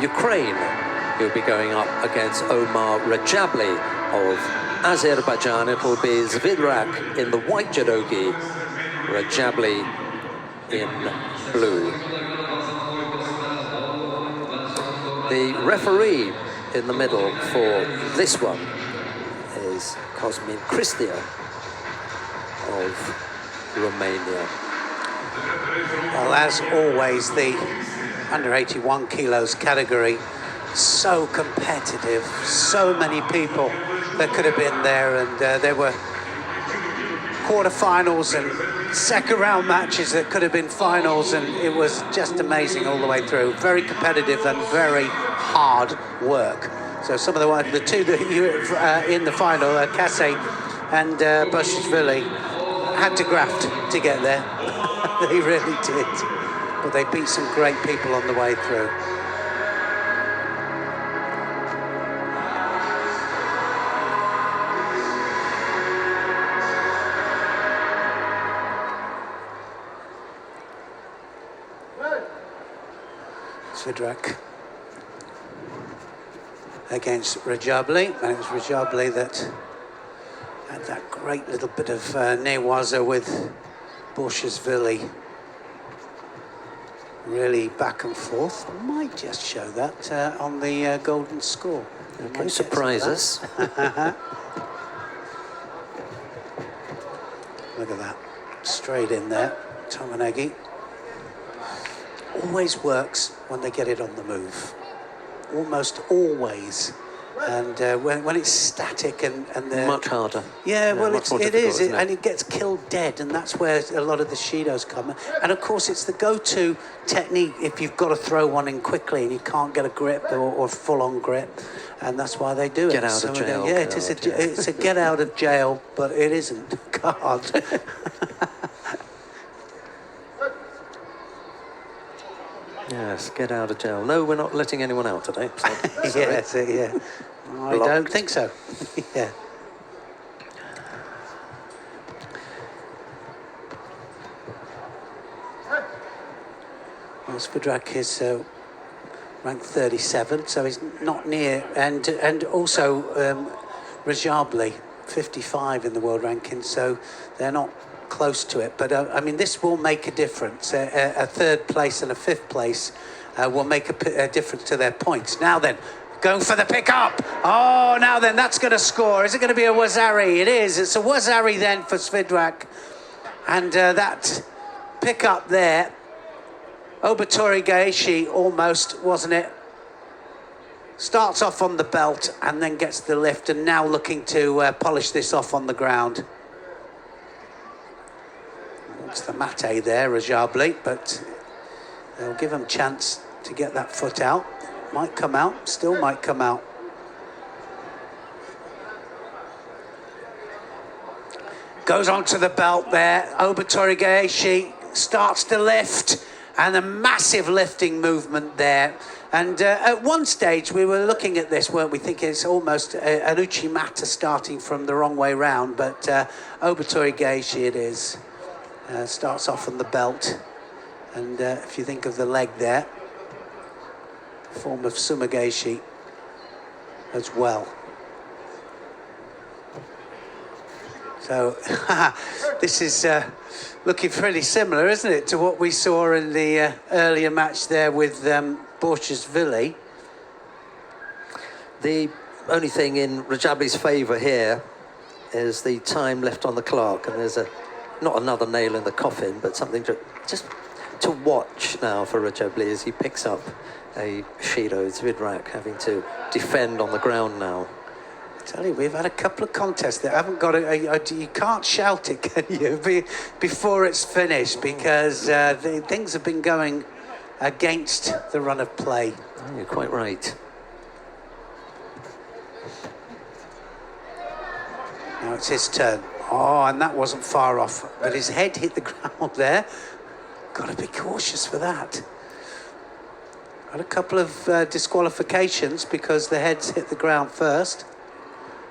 Ukraine. He'll be going up against Omar Rajabli of Azerbaijan. It will be Zvidrak in the white judogi, Rajabli in blue. The referee in the middle for this one is Cosmin Cristia of Romania. Well, as always, the under 81 kilos category, so competitive, so many people that could have been there, and there were quarterfinals and second round matches that could have been finals, and it was just amazing all the way through. Very competitive and very hard work. So some of the two that you in the final, Kase and Bushashvili, had to graft to get there. They really did. But they beat some great people on the way through. Zvidrak against Rajabli, and it was Rajabli that had that great little bit of newaza with Bushashvili. Really back and forth. Might just show that on the golden score. Okay, surprise us. Look at that. Straight in there. Tomanegi. Always works when they get it on the move. Almost always. And when it's static and the much harder. Yeah, well, it is, isn't it? and it gets killed dead, and that's where a lot of the Shidos come. And of course, it's the go-to technique if you've got to throw one in quickly and you can't get a grip or full-on grip, and that's why they do it. Get out of jail. Yeah, it's a get out of jail, but it isn't. God. Yes, get out of jail. No, we're not letting anyone out today. So, Yes, yeah. I don't think so. Yeah. Well, Zvidrak is ranked 37, so he's not near, and also Rajabli, 55 in the world ranking, so they're not close to it. But I mean, this will make a difference. A third place and a fifth place will make a difference to their points. Now then, going for the pick-up. Oh, now then, that's going to score. Is it going to be a Wazari? It is. It's a Wazari then for Zvidrak. And that pick-up there, Obatori Gaeshi almost, wasn't it? Starts off on the belt and then gets the lift, and now looking to polish this off on the ground. It's the mate there, Rajabli, but they'll give him a chance to get that foot out. Might come out, still might come out. Goes onto the belt there. Obatori Gaeshi starts to lift, and a massive lifting movement there. And at one stage, we were looking at this, weren't we, thinking it's almost an Uchimata starting from the wrong way round, but Obatori Gaeshi it is. Starts off on the belt, and if you think of the leg there, form of Sumageshi as well. So this is looking pretty similar, isn't it, to what we saw in the earlier match there with Bushashvili. The only thing in Rajabli's favour here is the time left on the clock, and there's not another nail in the coffin, but something just to watch now for Rajabli as he picks up a Shido Zvidrak, having to defend on the ground now. I tell you, we've had a couple of contests that haven't got you can't shout it, can you, before it's finished, because things have been going against the run of play. Oh, you're quite right. Now it's his turn. Oh, and that wasn't far off, but his head hit the ground there. Got to be cautious for that. Had a couple of disqualifications because the heads hit the ground first.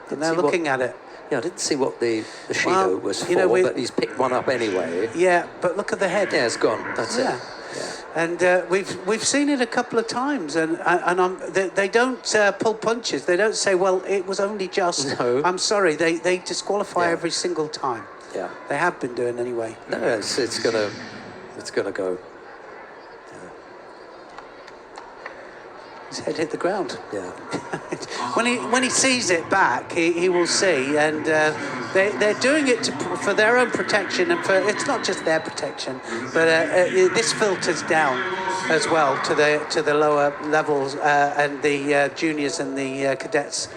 And they're looking at it. Yeah, I didn't see what the Shido was for, but he's picked one up anyway. Yeah, but look at the head. Yeah, it's gone. That's it. Yeah. And we've seen it a couple of times, and they don't pull punches. They don't say, "Well, it was only just." No. I'm sorry. They disqualify every single time. Yeah. They have been doing anyway. No, it's gonna go. His head hit the ground. Yeah. when he sees it back, he will see, and they're doing it for their own protection, and it's not just their protection, but this filters down as well to the lower levels and the juniors and the cadets,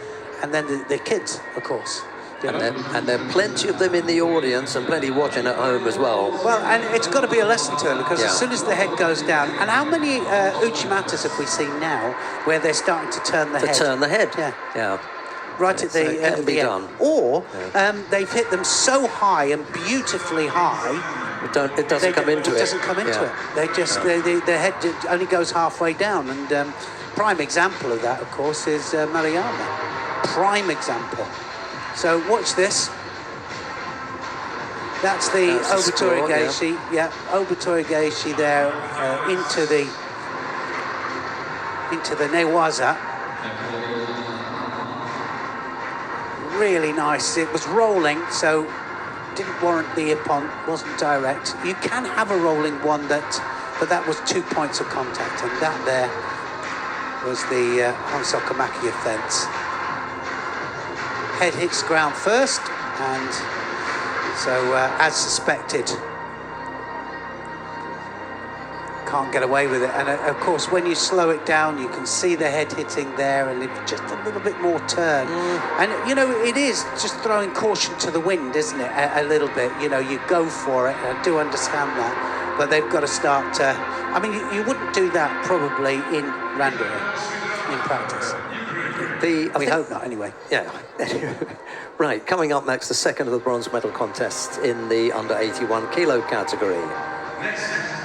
and then the kids, of course. And there are plenty of them in the audience and plenty watching at home as well. Well, and it's got to be a lesson to them, because as soon as the head goes down, and how many Uchimatas have we seen now where they're starting to turn the head? Turn the head. Yeah. Right at the end of the end. Or they've hit them so high and beautifully high. It doesn't come into it. It doesn't come into it. They just the head only goes halfway down, and prime example of that, of course, is Maruyama. Prime example. So watch this. That's the Obitory Geishi. Yeah, Obitory Geishi there into the Newaza. Really nice. It was rolling, so didn't warrant the ippon. Wasn't direct. You can have a rolling one but that was 2 points of contact, and that there was the Honsokamaki offence. Head hits ground first, and so as suspected, can't get away with it. And of course, when you slow it down, you can see the head hitting there, and just a little bit more turn. And you know, it is just throwing caution to the wind, isn't it? A little bit. You know, you go for it. I do understand that, but they've got to start. I mean, you wouldn't do that probably in randori in practice. We hope not, anyway. Yeah. Right, coming up next, the second of the bronze medal contests in the under 81 kilo category.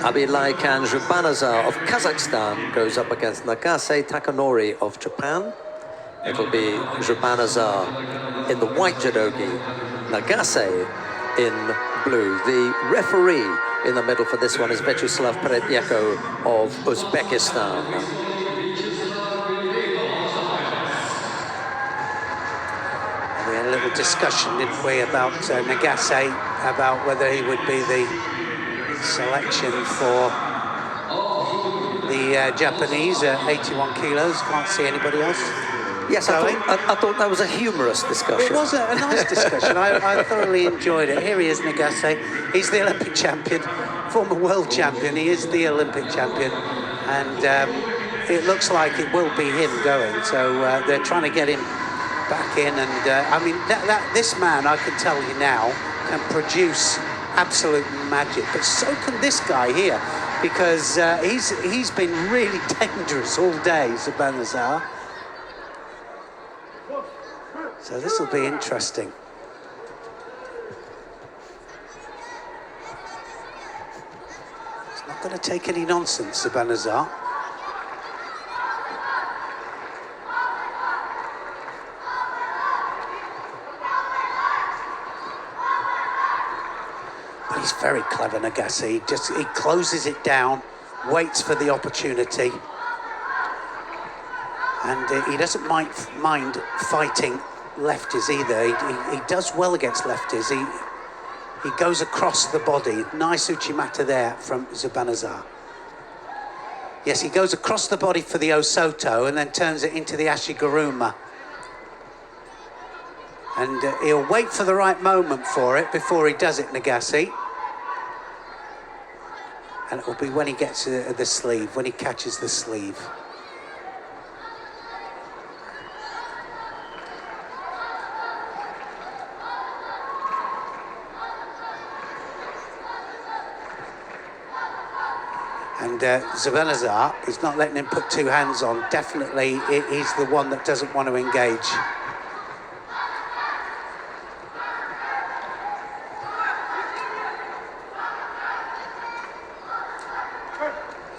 Abilaikan Zhubanazar of Kazakhstan goes up against Nagase Takanori of Japan. It'll be Zhubanazar in the white judogi, Nagase in blue. The referee in the middle for this one is Vyacheslav Peretyeko of Uzbekistan. We had a little discussion, didn't we, about Nagase, about whether he would be the selection for the Japanese at 81 kilos. Can't see anybody else. Yes, I thought that was a humorous discussion. It was a nice discussion. I thoroughly enjoyed it. Here he is, Nagase. He's the Olympic champion, former world champion. He is the Olympic champion, and it looks like it will be him going. So they're trying to get him back in, and I mean, this man, I can tell you now, can produce absolute magic. But so can this guy here, because he's been really dangerous all day, Zhubanazar. So this will be interesting. He's not going to take any nonsense, Zhubanazar. But he's very clever, Nagase. He closes it down, waits for the opportunity, and he doesn't mind fighting lefties either. He does well against lefties. He goes across the body. Nice Uchimata there from Zhubanazar. Yes, he goes across the body for the Osoto and then turns it into the Ashiguruma. And he'll wait for the right moment for it before he does it, Nagase. And it'll be when he gets the sleeve, when he catches the sleeve. And Zhubanazar is not letting him put two hands on. Definitely, he's the one that doesn't want to engage.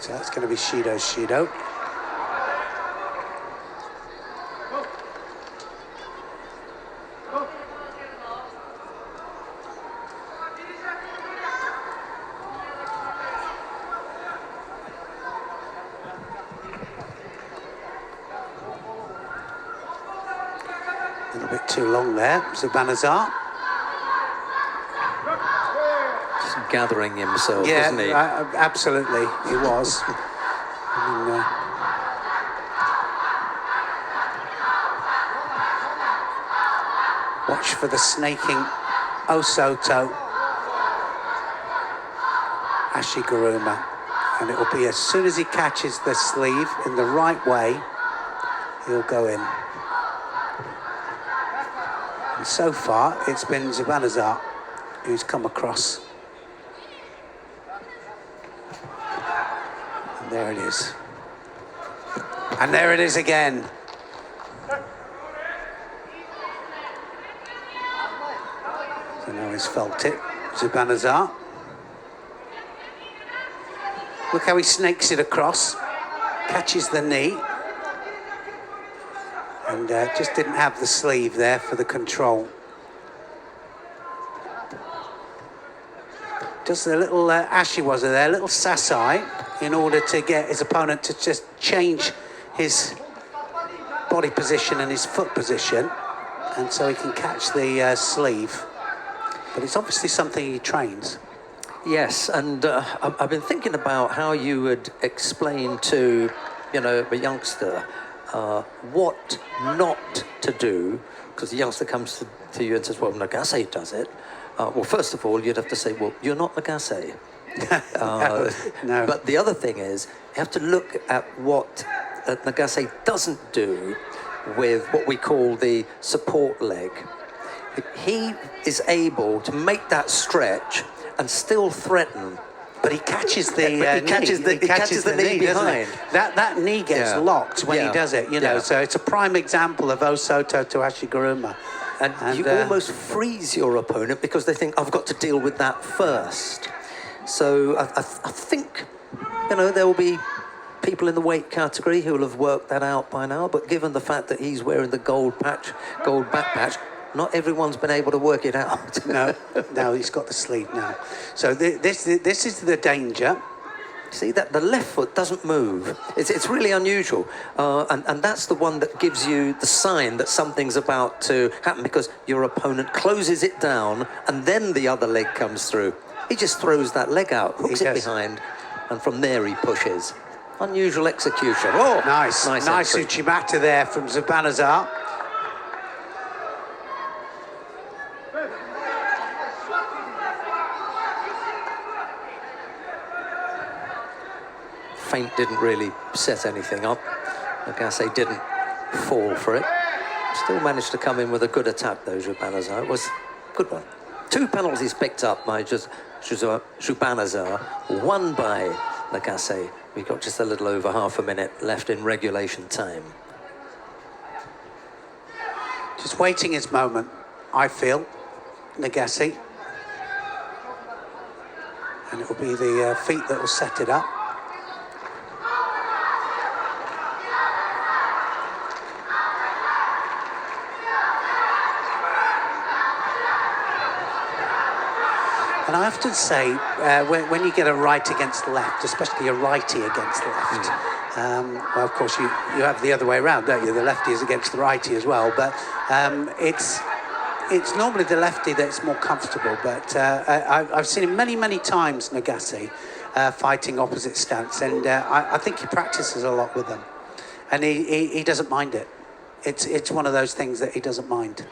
So that's going to be Shido. little bit too long there, Zubanazar. Just gathering himself, Yeah, isn't he? absolutely, he was. I mean, watch for the snaking Osoto Ashiguruma, and it will be as soon as he catches the sleeve in the right way, he'll go in. And so far, it's been Zubanazar who's come across. And there it is. And there it is again. So now he's felt it, Zubanazar. Look how he snakes it across, catches the knee, and just didn't have the sleeve there for the control. Does the little Ashiwaza there, little Sasai, in order to get his opponent to just change his body position and his foot position, and so he can catch the sleeve. But it's obviously something he trains. Yes, and I've been thinking about how you would explain to, a youngster what not to do, because the youngster comes to you and says, well, Nagase does it. Well, first of all, you'd have to say, well, you're not Nagase. No. But the other thing is, you have to look at what Nagase doesn't do with what we call the support leg. He is able to make that stretch and still threaten. But he catches the He catches the knee behind. That knee gets locked when he does it, Yeah. So it's a prime example of Osoto to Ashiguruma. And you almost freeze your opponent because they think, I've got to deal with that first. So I think, there will be people in the weight category who will have worked that out by now, but given the fact that he's wearing the gold back patch, not everyone's been able to work it out. No, he's got the sleeve now. So this is the danger. See that the left foot doesn't move. It's really unusual, and that's the one that gives you the sign that something's about to happen, because your opponent closes it down and then the other leg comes through. He just throws that leg out, hooks it behind, and from there he pushes. Unusual execution. Oh, nice entry. Uchimata there from Zubanazar. Feint didn't really set anything up. Nagase didn't fall for it. Still managed to come in with a good attack, though, Zubanazar. It was a good one. 2 penalties picked up by Zubanazar, 1 by Nagase. We've got just a little over half a minute left in regulation time. Just waiting his moment, I feel, Nagase. And it will be the feet that will set it up. And I often say, when you get a right against left, especially a righty against left, well, of course, you have the other way around, don't you? The lefty is against the righty as well, but it's normally the lefty that's more comfortable. But I've seen him many times, Nagase, fighting opposite stance, and I think he practices a lot with them, and he doesn't mind it. It's one of those things that he doesn't mind.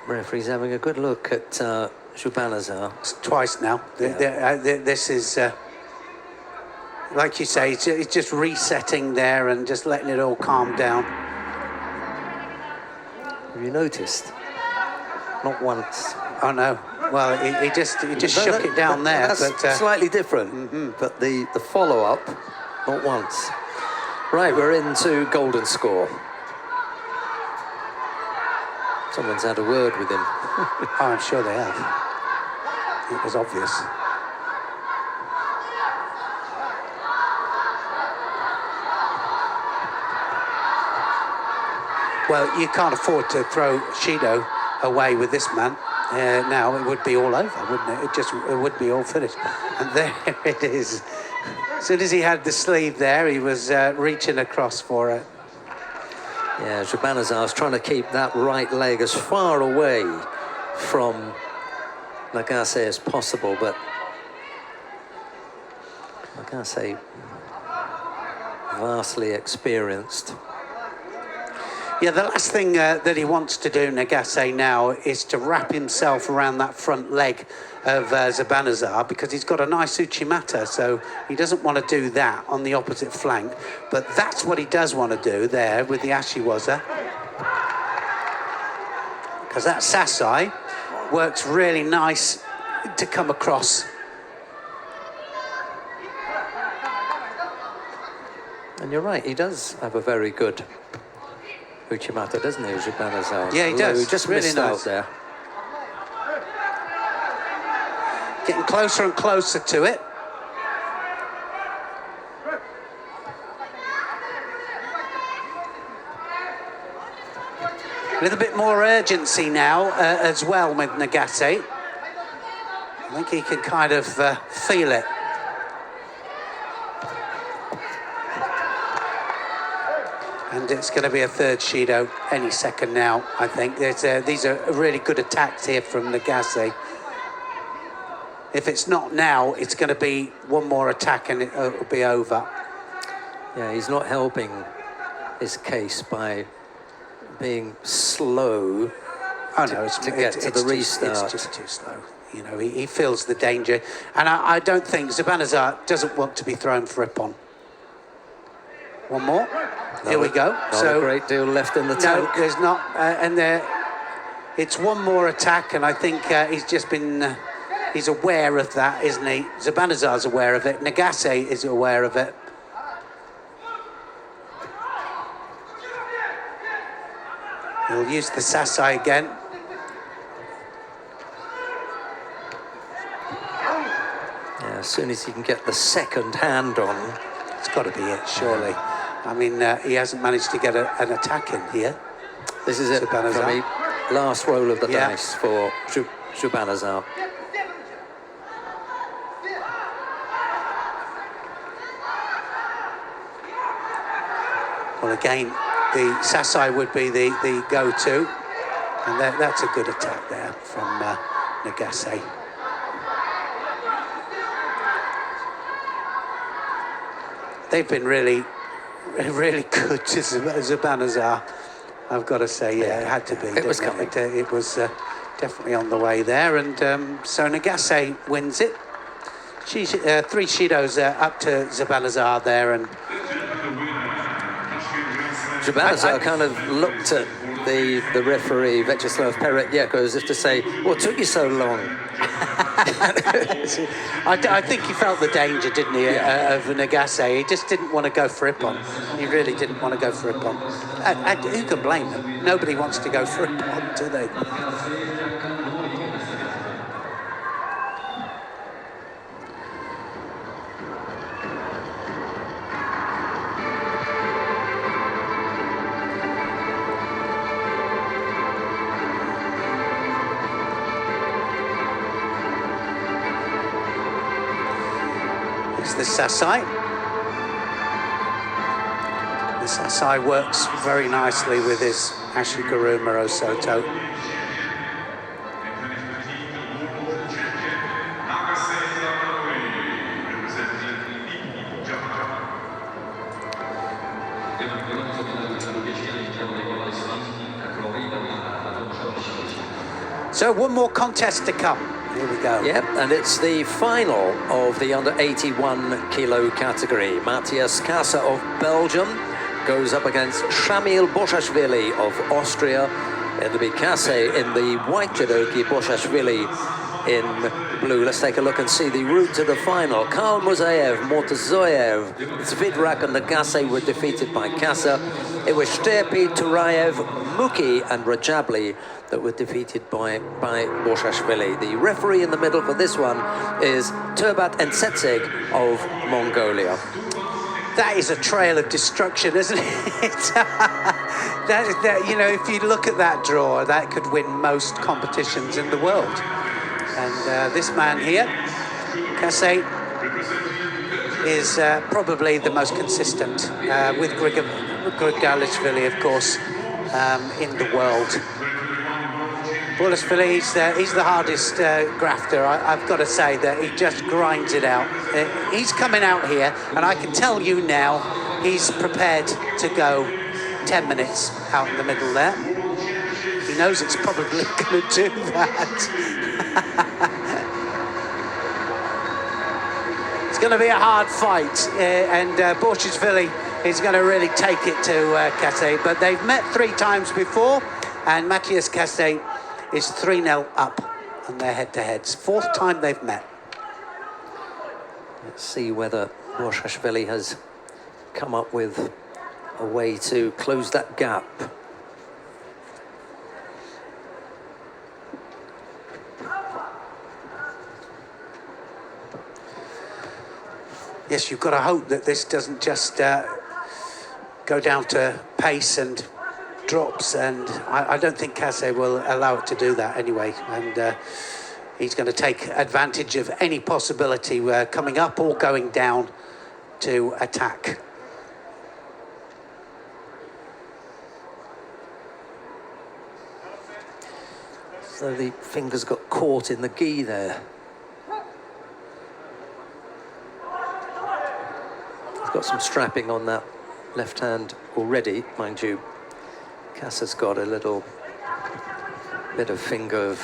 Referee's having a good look at Zubanazar. It's twice now. This is, like you say, it's just resetting there and just letting it all calm down. Have you noticed? Not once. Oh no. Well, he just shook it down there. That's but, slightly different. But the follow-up, not once. Right, we're into golden score. Someone's had a word with him. Oh, I'm sure they have. It was obvious. Well, you can't afford to throw Shido away with this man. now, it would be all over, wouldn't it? It would be all finished. And there it is. As soon as he had the sleeve there, he was reaching across for it. Yeah, Zhubanazar's trying to keep that right leg as far away from Nagase as possible, but Nagase vastly experienced. Yeah, the last thing that he wants to do, Nagase, now is to wrap himself around that front leg of Zhubanazar, because he's got a nice uchimata, so he doesn't want to do that on the opposite flank. But that's what he does want to do there with the Ashiwaza, because that Sasai works really nice to come across. And you're right, he does have a very good uchimata, doesn't he, Zhubanazar? Yeah, he does. He just really missed nice out there. Getting closer and closer to it. A little bit more urgency now as well with Nagase. I think he can kind of feel it. And it's going to be a third Shido any second now, I think. These are really good attacks here from Nagase. If it's not now, it's going to be one more attack and it'll be over. Yeah, he's not helping his case by being slow to get to the restart. It's just too slow. You know, he feels the danger. And I don't think Zhubanazar doesn't want to be thrown for Ippon. One more. Here we go. Not a great deal left in the tank. No, there's not. And it's one more attack, and I think he's just been... he's aware of that, isn't he? Zhubanazar's aware of it. Nagase is aware of it. He'll use the Sasai again. Yeah, as soon as he can get the second hand on. It's got to be it, surely. I mean, he hasn't managed to get an attack in here. This is it for me. Last roll of the dice for Zhubanazar. Well, again, the Sasai would be the go-to. And that's a good attack there from Nagase. They've been really good to Zhubanazar, I've got to say. Yeah, it had to be. It was coming. It was definitely on the way there. And so Nagase wins it. Three Shidos up to Zhubanazar there. And Zhubanazar kind of looked at the referee, Vyacheslav Peretyeko, as if to say, what took you so long? I think he felt the danger, didn't he, of Nagase. He just didn't want to go for Ippon. He really didn't want to go for Ippon. And who can blame him? Nobody wants to go for Ippon, do they? The Sasai. The Sasai works very nicely with his Ashikaru Morosoto. So one more contest to come. Here we go. Yep, and it's the final of the under 81 kilo category. Matthias Kassa of Belgium goes up against Shamil Boshashvili of Austria. It'll be Kassa in the white judogi, Boshashvili in blue. Let's take a look and see the route to the final. Karl Muzaev, Mortazoyev, Zvidrak and Nagase were defeated by Kassa. It was Shterpi, Turayev, Muki and Rajabli that were defeated by Boshashvili. The referee in the middle for this one is Turbat Ensetseg of Mongolia. That is a trail of destruction, isn't it? You know, if you look at that draw, that could win most competitions in the world. And this man here, Kasse, is probably the most consistent, with Grigalishvili, of course, in the world. Bulashvili, he's the hardest grafter. I've got to say that he just grinds it out. He's coming out here, and I can tell you now, he's prepared to go 10 minutes out in the middle there. He knows it's probably going to do that. It's going to be a hard fight, and Bulashvili is going to really take it to Kasse. But they've met 3 times before, and Matthias Kasse is 3-0 up on their head-to-heads. 4th time they've met. Let's see whether Bulashvili has come up with a way to close that gap. Yes, you've got to hope that this doesn't just go down to pace and drops, and I don't think Kasse will allow it to do that anyway, and he's going to take advantage of any possibility coming up or going down to attack. So the fingers got caught in the gi there. He's got some strapping on that left hand already, mind you. Kasse's got a little bit of finger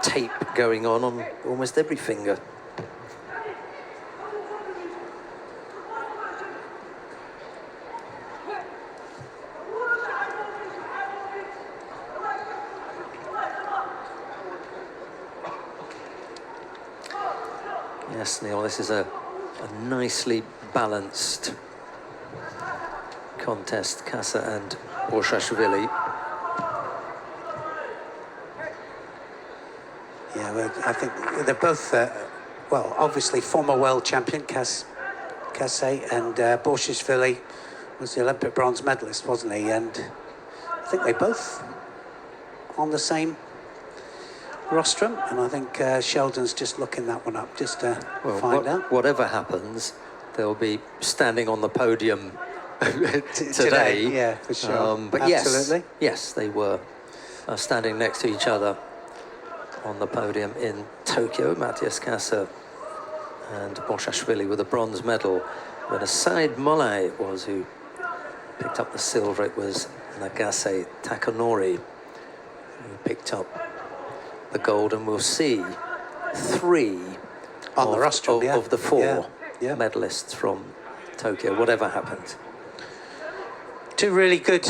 tape going on almost every finger. Yes, Neil, this is a nicely balanced contest, Kasse and Bulashvili. Yeah, well, I think they're both, well, obviously former world champion, Kasse, and Bulashvili was the Olympic bronze medalist, wasn't he? And I think they both on the same rostrum, and I think Sheldon's just looking that one up just to find out. Whatever happens, they'll be standing on the podium today. Yeah, for sure. But absolutely. yes, they were standing next to each other on the podium in Tokyo. Matthias Kasse and Bulashvili with a bronze medal. When Aside Molay was who picked up the silver, it was Nagase Takanori who picked up the gold, and we'll see 3 on the rostrum of the 4 medalists from Tokyo, whatever happens. 2 really good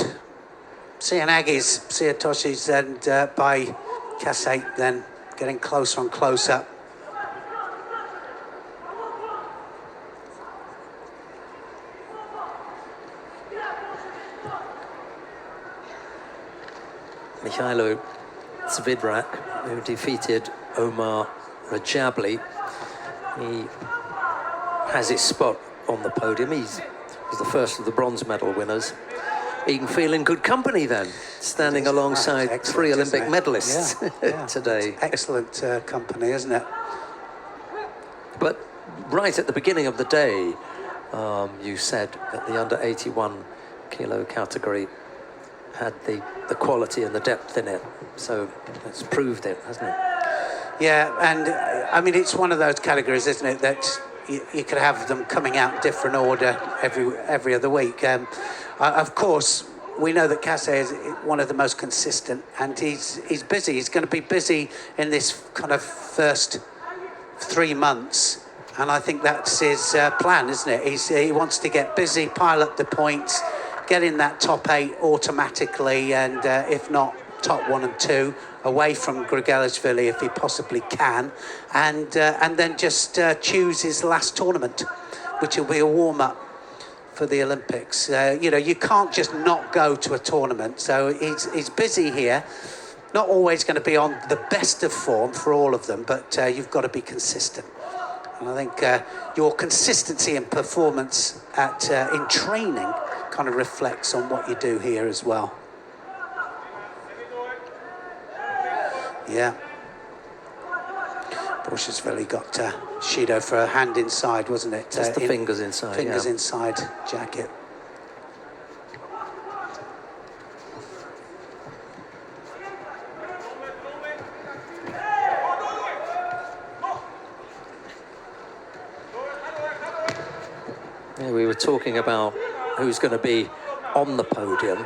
Sianagis, Siatoshis, and by Kasse then getting closer and closer. Mikhailo Zvidrak, who defeated Omar Rajabli. He has his spot on the podium. He was the first of the bronze medal winners. He can feel in good company then, standing alongside 3 Olympic medalists today. Excellent company, isn't it? But right at the beginning of the day, you said that the under 81 kilo category had the quality and the depth in it. So it's proved it, hasn't it? Yeah, and I mean, it's one of those categories, isn't it, that you could have them coming out in different order every other week. Of course, we know that Kasse is one of the most consistent, and he's busy. He's going to be busy in this kind of first 3 months, and I think that's his plan, isn't it? He wants to get busy, pile up the points, get in that top 8 automatically, and if not, top 1 and 2, away from Grigalishvili if he possibly can, and then just choose his last tournament, which will be a warm-up for the Olympics. You know, you can't just not go to a tournament, so he's busy here. Not always going to be on the best of form for all of them, but you've got to be consistent. And I think your consistency and performance in training kind of reflects on what you do here as well. Yeah. Borshashvili got Shido for a hand inside, wasn't it? Just the fingers inside. Fingers inside jacket. Yeah, we were talking about who's going to be on the podium.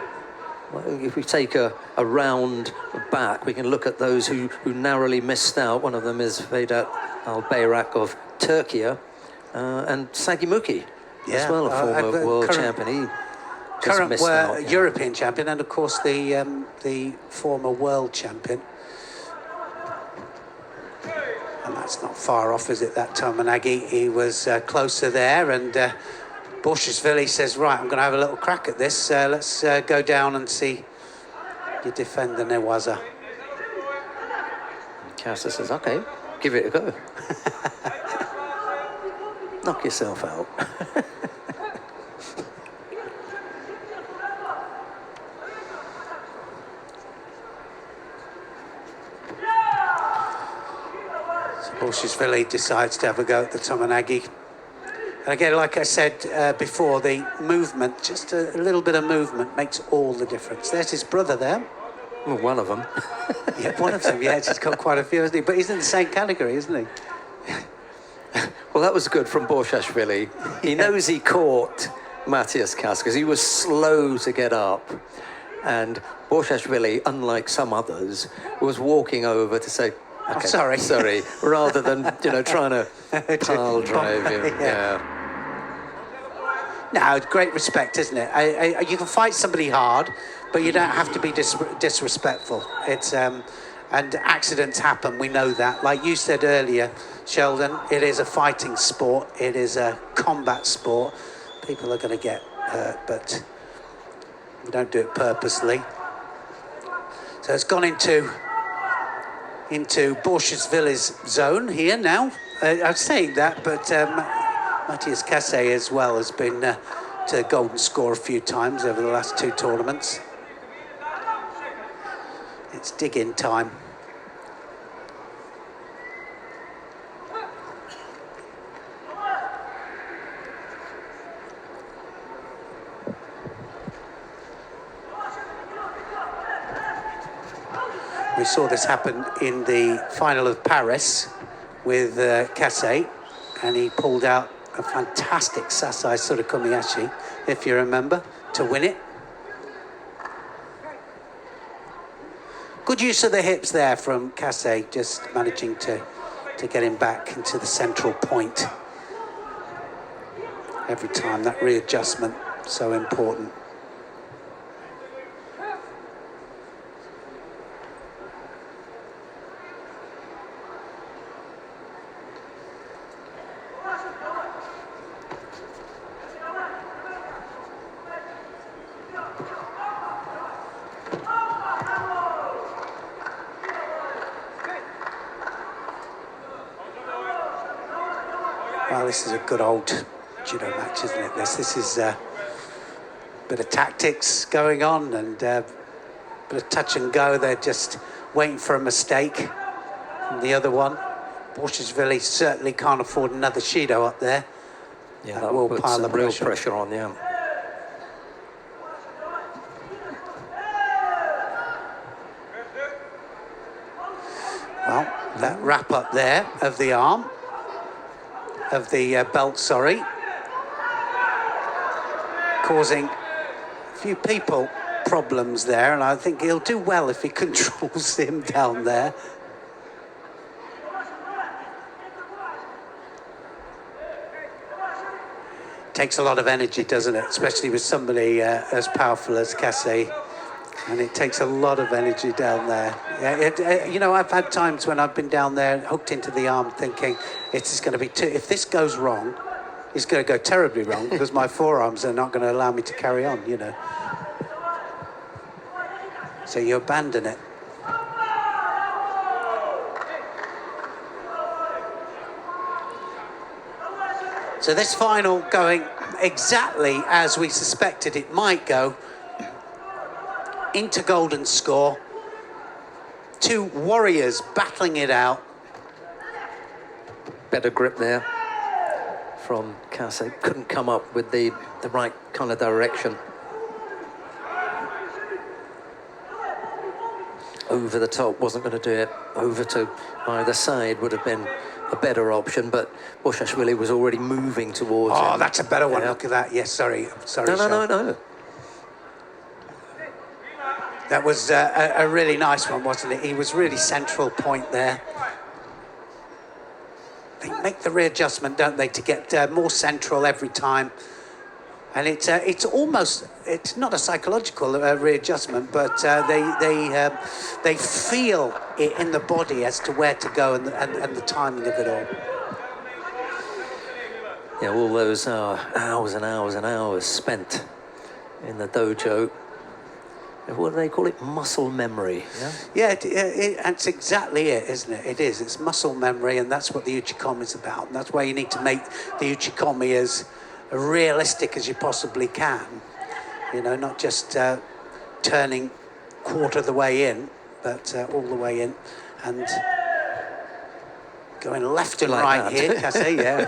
Well, if we take a round back, we can look at those who narrowly missed out. One of them is Vedat Al-Bayrak of Turkey, and Sagimuki as well, a former world champion. He current missed out, European champion, and of course the former world champion. And that's not far off, is it, that Tomanagi? He was closer there, and Borshashvili says, right, I'm going to have a little crack at this. Let's go down and see you defend the Newaza. Casa says, okay, give it a go. Knock yourself out. Borshashvili decides to have a go at the Tomanagi. And again, like I said before, the movement, just a little bit of movement makes all the difference. There's his brother there. Well, one of them. Yeah, one of them, yeah. He's got quite a few, hasn't he? But he's in the same category, isn't he? Well, that was good from Borshashvili. He knows he caught Matthias Kass because he was slow to get up. And Borshashvili, unlike some others, was walking over to say, okay, sorry, rather than, trying to pile drive him. Yeah. No, great respect, isn't it? You can fight somebody hard, but you don't have to be disrespectful. It's and accidents happen. We know that. Like you said earlier, Sheldon, it is a fighting sport. It is a combat sport. People are going to get hurt, but we don't do it purposely. So it's gone into Borshashvili's zone here now. I'm saying that, but Matthias Kasse as well has been to golden score a few times over the last two tournaments. It's dig-in time. We saw this happen in the final of Paris with Kasse, and he pulled out a fantastic Sasai Surukumiyashi, if you remember, to win it. Good use of the hips there from Kasse, just managing to get him back into the central point. Every time, that readjustment, so important. Well, this is a good old judo match, isn't it? This is a bit of tactics going on and a bit of touch and go. They're just waiting for a mistake from the other one. Borshashvili certainly can't afford another Shido up there. Yeah, that will put some real pressure on, yeah. Well, that wrap up there of the arm. Of the belt, sorry, causing a few people problems there, and I think he'll do well if he controls him down there. Takes a lot of energy, doesn't it? Especially with somebody as powerful as Kasse. And it takes a lot of energy down there. Yeah, I've had times when I've been down there, hooked into the arm, thinking it's just going to be if this goes wrong, it's going to go terribly wrong because my forearms are not going to allow me to carry on, So you abandon it. So this final going exactly as we suspected it might go, into golden score. Two warriors battling it out. Better grip there from Casa. Couldn't come up with the right kind of direction. Over the top wasn't going to do it. Over to either side would have been a better option, but Boshashvili was already moving towards him. Oh, that's a better one. Yeah. Look at that. Yes, sorry. No. That was a really nice one, wasn't it? He was really central point there. They make the readjustment, don't they, to get more central every time. And it's almost, it's not a psychological readjustment, but they feel it in the body as to where to go and the timing of it all. Yeah, all those hours and hours and hours spent in the dojo. What do they call it? Muscle memory. Yeah, that's exactly it, isn't it? It is. It's muscle memory, and that's what the uchikomi is about. And that's why you need to make the uchikomi as realistic as you possibly can. You know, not just turning quarter of the way in, but all the way in, and going left and like right that. here. I say, yeah,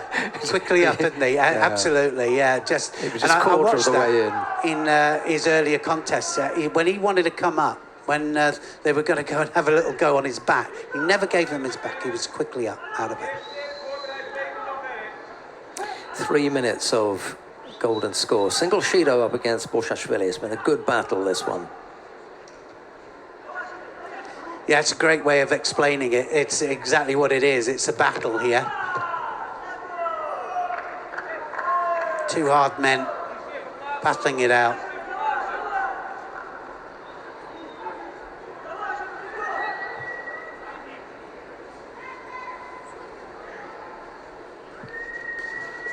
quickly up, isn't he? Absolutely, yeah. It was just quarter of the way in his earlier contests, when he wanted to come up, when they were going to go and have a little go on his back, he never gave them his back. He was quickly up out of it. 3 minutes of golden score. Single Shido up against Boshashvili. It's been a good battle, this one. Yeah, it's a great way of explaining it. It's exactly what it is. It's a battle here. Two hard men battling it out.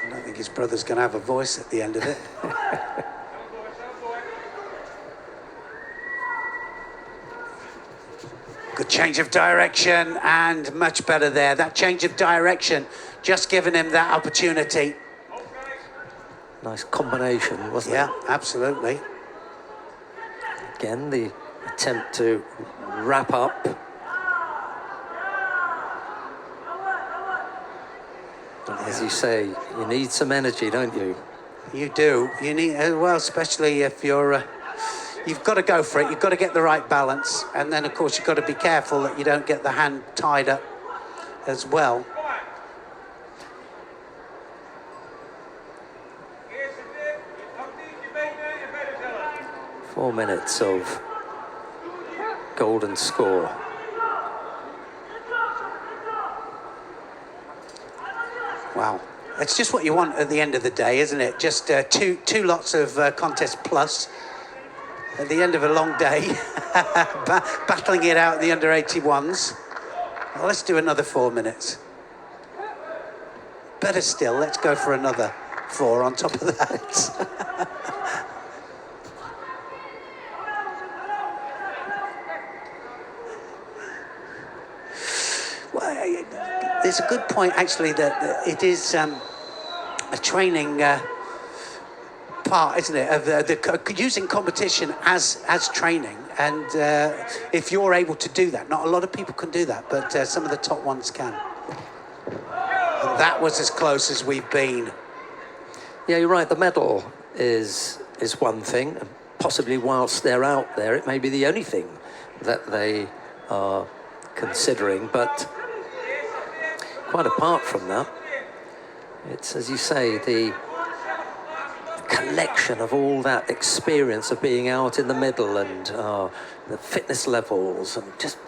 I don't think his brother's going to have a voice at the end of it. Good change of direction, and much better there. That change of direction just giving him that opportunity. Nice combination, wasn't it? Yeah, absolutely. Again, the attempt to wrap up. As you say, you need some energy, don't you? You do. You need, well, especially if you're... You've got to go for it. You've got to get the right balance. And then, of course, you've got to be careful that you don't get the hand tied up as well. Four minutes of golden score. Wow. It's just what you want at the end of the day, isn't it? Just two lots of contest plus. At the end of a long day, battling it out in the under 81s. Well, let's do another 4 minutes. Better still, let's go for another 4 on top of that. Well, there's a good point, actually, that it is a training... part, isn't it, of using competition as training, and if you're able to do that, not a lot of people can do that, but some of the top ones can. And that was as close as we've been. Yeah, you're right. The medal is one thing, and possibly whilst they're out there, it may be the only thing that they are considering. But quite apart from that, it's, as you say, the collection of all that experience of being out in the middle, and the fitness levels, and just,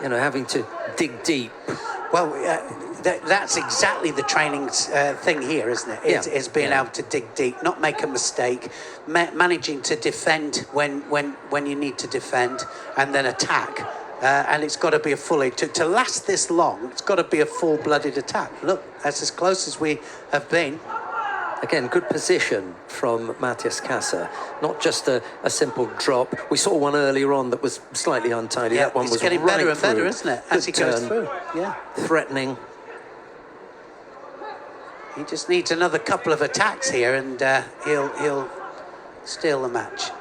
you know, having to dig deep. Well, that's exactly the training thing here, isn't it? It's being able to dig deep, not make a mistake, managing to defend when you need to defend, and then attack. And it's got to be a fully, to last this long, it's got to be a full-blooded attack. Look, that's as close as we have been. Again, good position from Matthias Casa. Not just a simple drop. We saw one earlier on that was slightly untidy. Yeah, that one was getting right better and through. better, isn't it? As he goes through. Yeah. Threatening. He just needs another couple of attacks here, and he'll steal the match.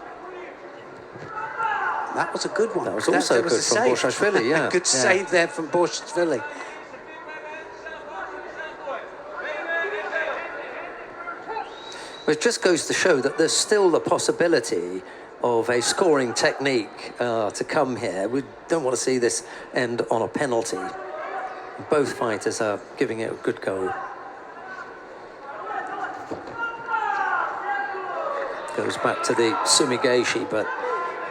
That was a good one. That was also that good was a from save. Borshashvili, yeah. Good save there from Borshashvili. It just goes to show that there's still the possibility of a scoring technique to come here. We don't want to see this end on a penalty. Both fighters are giving it a good go. Goes back to the Sumigaeshi, but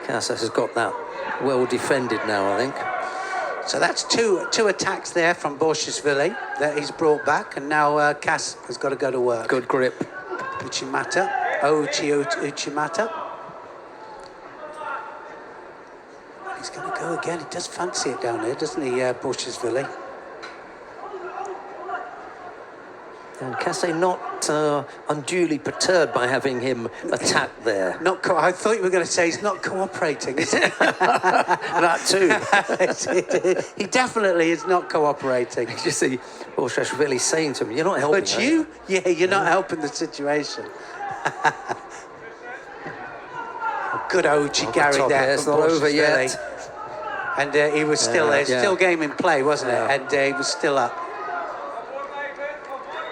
Casas has got that well defended now, I think. So that's two attacks there from Borshashvili that he's brought back, and now Cass has got to go to work. Good grip. Uchimata. He's going to go again. He does fancy it down here, doesn't he, Borshashvili? And Casse not unduly perturbed by having him attack there. I thought you were going to say he's not cooperating. Is it? That too. He definitely is not cooperating. You see Borshashvili saying to him, "You're not helping." But you? Yeah, you're not helping the situation. Good Gary there. It's not over yet. And he was still there. Still game in play, wasn't it? And he was still up.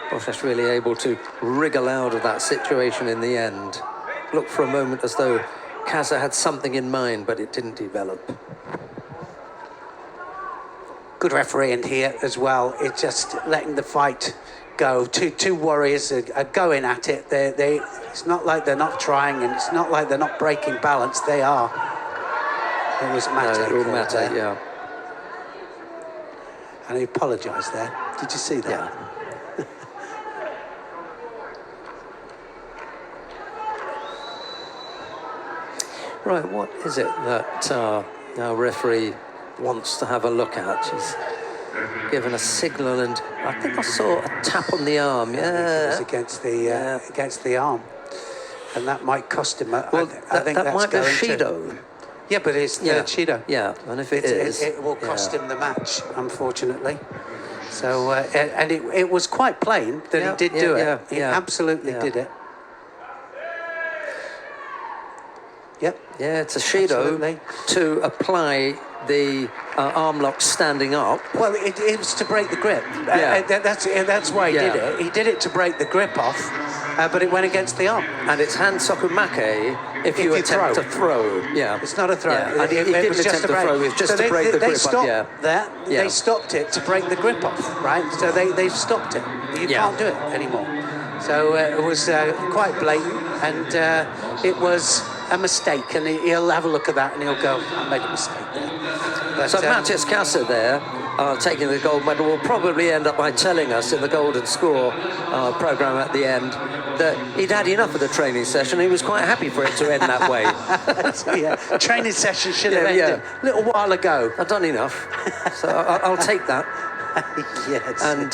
Borshashvili able to wriggle out of that situation in the end. Looked for a moment as though Kaza had something in mind, but it didn't develop. Good refereeing here as well. It's just letting the fight go. Two warriors are going at it. It's not like they're not trying, and it's not like they're not breaking balance. They are. It was Mate. Yeah. And he apologised there. Did you see that? Yeah. Right, what is it that our referee wants to have a look at? She's given a signal, and I think I saw a tap on the arm. Yeah, it was against the arm, and that might cost him. Well, I think that might be a Shido. Yeah, but it's Shido. Yeah, and if it will cost him the match, unfortunately. So, and it was quite plain that he did do it. He absolutely did it. Yep. Yeah, it's a Shido to apply the arm lock standing up. Well, it was to break the grip. That's why he did it. He did it to break the grip off, but it went against the arm. And it's hand sokumake if you attempt to throw. Yeah. It's not a throw. Yeah. And he didn't attempt to throw, it was just to break the grip off. They stopped it to break the grip off, right? So they've stopped it. You can't do it anymore. So it was quite blatant, and it was a mistake, and he'll have a look at that and he'll go, I made a mistake there. But, so Matthias Kassa there, taking the gold medal, will probably end up by telling us in the Golden Score programme at the end that he'd had enough of the training session. He was quite happy for it to end that way. So, training session should have ended a little while ago. I've done enough, so I'll take that. Yes. And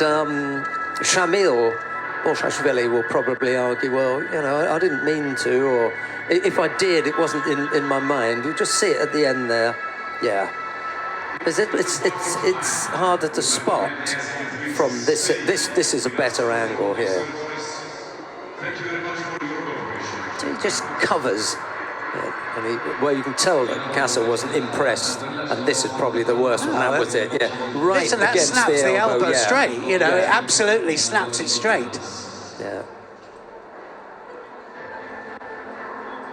Shamil Borshashvili will probably argue, well, you know, I didn't mean to, or if I did, it wasn't in my mind. You just see it at the end there. Yeah. It's harder to spot from this. This is a better angle here. So he just covers. Well, you can tell that Kassa wasn't impressed, and this is probably the worst one. That was it, right. Listen, that against snaps the elbow straight. You know, it absolutely snaps it straight. Yeah.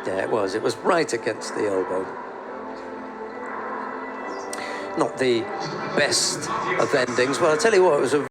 Yeah, it was. It was right against the elbow. Not the best of endings. Well, I'll tell you what, it was a